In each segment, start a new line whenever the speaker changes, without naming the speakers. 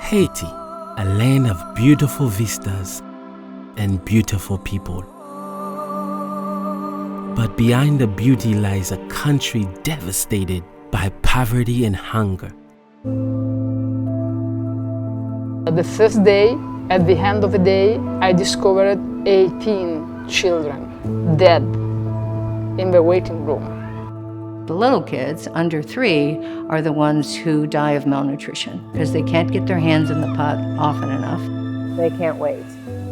Haiti, a land of beautiful vistas and beautiful people. But behind the beauty lies a country devastated by poverty and hunger.
The first day, at the end of the day, I discovered 18 children dead in the waiting room.
The little kids, under 3, are the ones who die of malnutrition because they can't get their hands in the pot often enough.
They can't wait.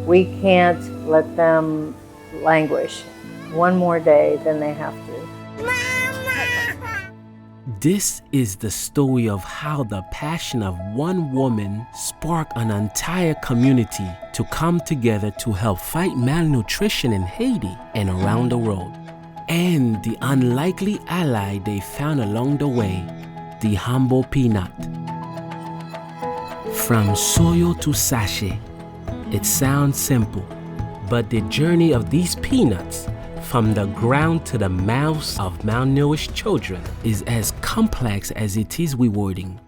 We can't let them languish one more day than they have to.
This is the story of how the passion of one woman sparked an entire community to come together to help fight malnutrition in Haiti and around the world. And the unlikely ally they found along the way, the humble peanut. From soil to sachet, it sounds simple, but the journey of these peanuts from the ground to the mouths of malnourished children is as complex as it is rewarding.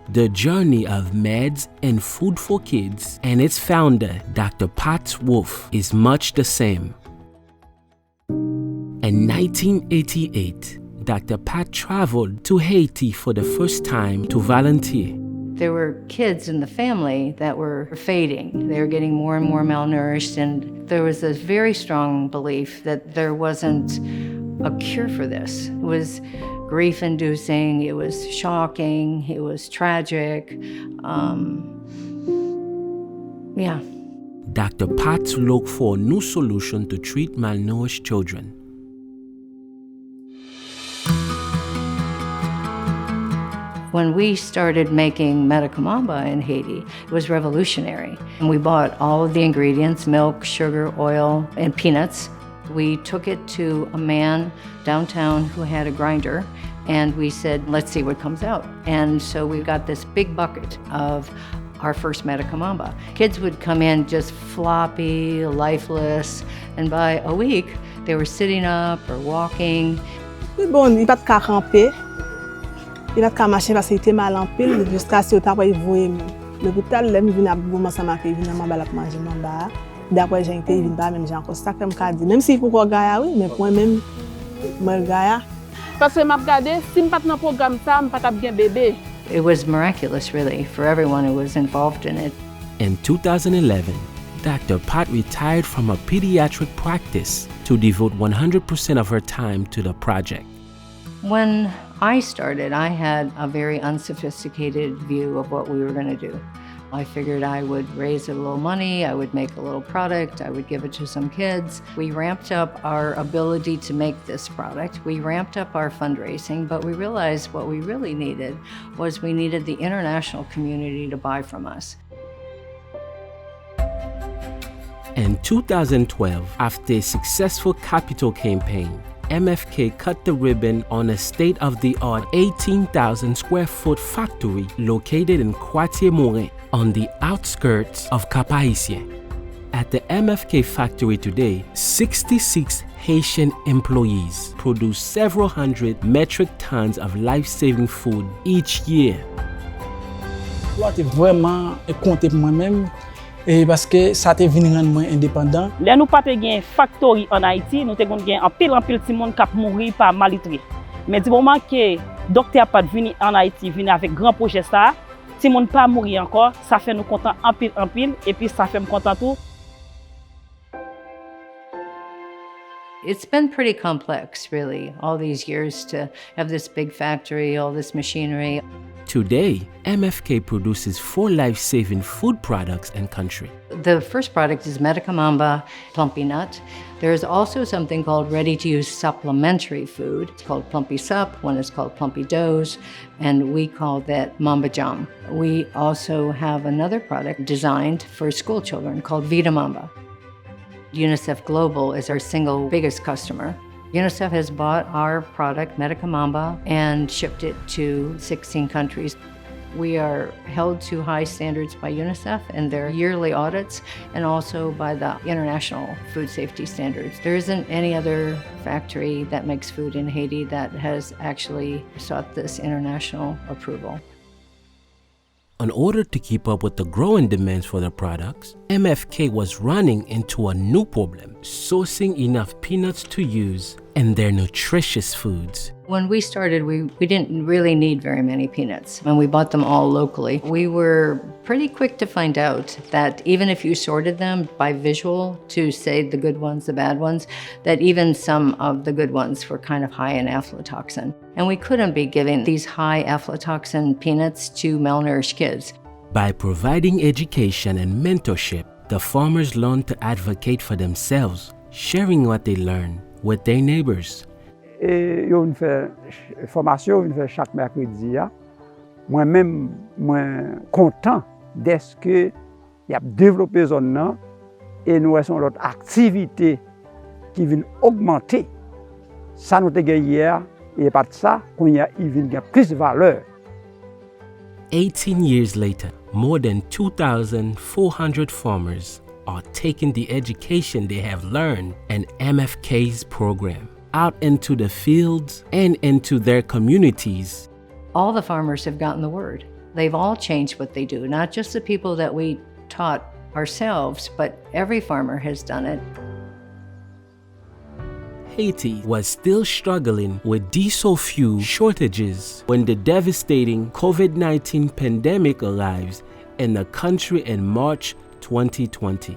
The journey of meds and food for kids and its founder, Dr. Pat Wolff, is much the same. In 1988, Dr. Pat traveled to Haiti for the first time to volunteer.
There were kids in the family that were fading. They were getting more and more malnourished, and there was this very strong belief that there wasn't a cure for this. It was grief-inducing, it was shocking, it was tragic.
Dr. Pat looked for a new solution to treat malnourished children.
When we started making medicamamba in Haiti, it was revolutionary. And we bought all of the ingredients, milk, sugar, oil, and peanuts. We took it to a man downtown who had a grinder, and we said, let's see what comes out. And so we got this big bucket of our first medicamamba. Kids would come in just floppy, lifeless, and by a week, they were sitting up or walking.
Bon, il pas de camper. Il va pas marcher parce qu'il était mal en pile jusqu'à ce que tu voyé l'hôpital là me vient à bon ensemble avec vient m'a balak manger mamba d'après j'ai été vient pas même j'ai encore ça comme dit même si pour gaya oui mais pour même moi gaya
Parce que m'a regardé, si m'pas dans programme ça, m'pas t'a bien bébé.
It was miraculous, really, for everyone who was involved in it.
In 2011, Dr. Pat retired from a pediatric practice to devote 100% of her time to the project.
When I started, I had a very unsophisticated view of what we were going to do. I figured I would raise a little money, I would make a little product, I would give it to some kids. We ramped up our ability to make this product. We ramped up our fundraising, but we realized what we really needed was we needed the international community to buy from us.
In 2012, after a successful capital campaign, MFK cut the ribbon on a state-of-the-art 18,000 square foot factory located in Quartier Morin on the outskirts of Cap-Haïtien. At the MFK factory today, 66 Haitian employees produce several hundred metric tons of life-saving food each year.
Je suis vraiment content pour moi-même. Et parce que ça te venu rendre moi indépendant.
Là nous pas te gen factory en Haïti, nous te gon gen en pile ti monde k'ap mourir par malnutrition. Mais du moment que docteur pas venu en Haïti, venu avec grand projet ça, ti monde pas mourir encore, ça fait nous content en pile et puis ça fait me content tout.
It's been pretty complex, really, all these years to have this big factory, all this machinery.
Today, MFK produces 4 life-saving food products in country.
The first product is Medicamamba Plumpy Nut. There's also something called ready-to-use supplementary food. It's called Plumpy Sup, one is called Plumpy Doze, and we call that Mamba Jam. We also have another product designed for school children called Vita Mamba. UNICEF Global is our single biggest customer. UNICEF has bought our product, Medicamamba, and shipped it to 16 countries. We are held to high standards by UNICEF and their yearly audits, and also by the international food safety standards. There isn't any other factory that makes food in Haiti that has actually sought this international approval.
In order to keep up with the growing demands for the products, MFK was running into a new problem: sourcing enough peanuts to use in their nutritious foods.
When we started, we didn't really need very many peanuts, and we bought them all locally. We were pretty quick to find out that even if you sorted them by visual to say the good ones, the bad ones, that even some of the good ones were kind of high in aflatoxin. And we couldn't be giving these high aflatoxin peanuts to malnourished kids.
By providing education and mentorship, the farmers learned to advocate for themselves, sharing what they learned with their neighbors.
Et yo vinn fè formation, vinn fè chaque mercredi. Moi-même, moi content d'eske y a développé zone nan et nous avons l'autre activité qui vient augmenter. Ça nous te gen hier et pas de ça qu'on y a vinn gen plus de valeur.
18 years later, more than 2,400 farmers are taking the education they have learned in MFK's program out into the fields and into their communities.
All the farmers have gotten the word. They've all changed what they do, not just the people that we taught ourselves, but every farmer has done it.
Haiti was still struggling with diesel fuel shortages when the devastating COVID-19 pandemic arrives in the country in March 2020.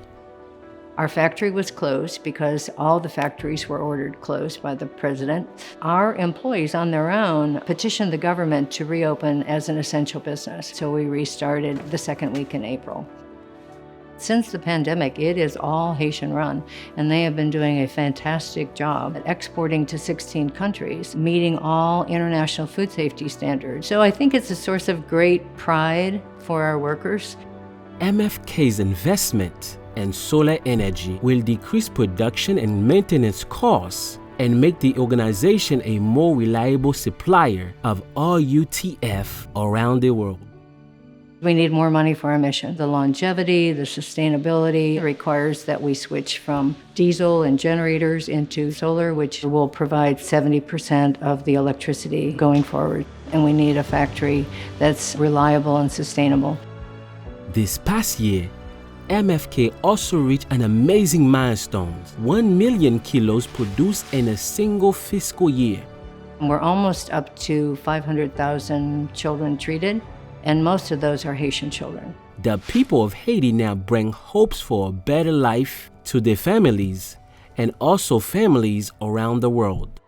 Our factory was closed because all the factories were ordered closed by the president. Our employees on their own petitioned the government to reopen as an essential business. So we restarted the second week in April. Since the pandemic, it is all Haitian run, and they have been doing a fantastic job at exporting to 16 countries, meeting all international food safety standards. So I think it's a source of great pride for our workers.
MFK's investment in solar energy will decrease production and maintenance costs and make the organization a more reliable supplier of RUTF around the world.
We need more money for our mission. The longevity, the sustainability requires that we switch from diesel and generators into solar, which will provide 70% of the electricity going forward. And we need a factory that's reliable and sustainable.
This past year, MFK also reached an amazing milestone: 1 million kilos produced in a single fiscal year.
We're almost up to 500,000 children treated, and most of those are Haitian children.
The people of Haiti now bring hopes for a better life to their families and also families around the world.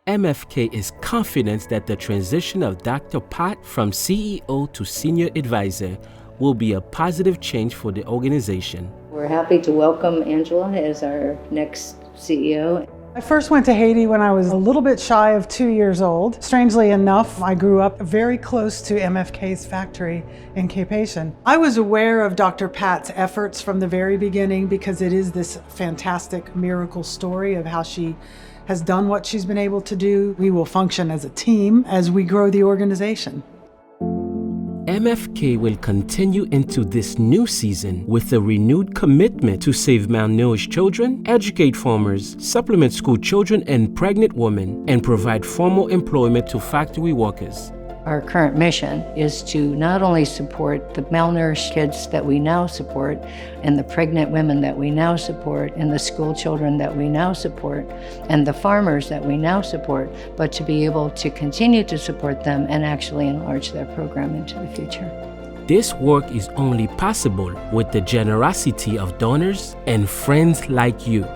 MFK is confident that the transition of Dr. Pat from CEO to senior advisor will be a positive change for the organization.
We're happy to welcome Angela as our next CEO.
I first went to Haiti when I was a little bit shy of 2 years old. Strangely enough, I grew up very close to MFK's factory in Cape Haitian. I was aware of Dr. Pat's efforts from the very beginning because it is this fantastic miracle story of how she has done what she's been able to do. We will function as a team as we grow the organization.
MFK will continue into this new season with a renewed commitment to save malnourished children, educate farmers, supplement school children and pregnant women, and provide formal employment to factory workers.
Our current mission is to not only support the malnourished kids that we now support, and the pregnant women that we now support, and the school children that we now support, and the farmers that we now support, but to be able to continue to support them and actually enlarge their program into the future.
This work is only possible with the generosity of donors and friends like you.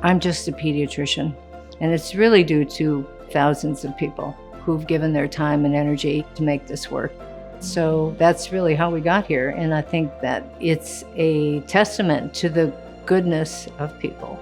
I'm just a pediatrician, and it's really due to thousands of people who've given their time and energy to make this work. So that's really how we got here, and I think that it's a testament to the goodness of people.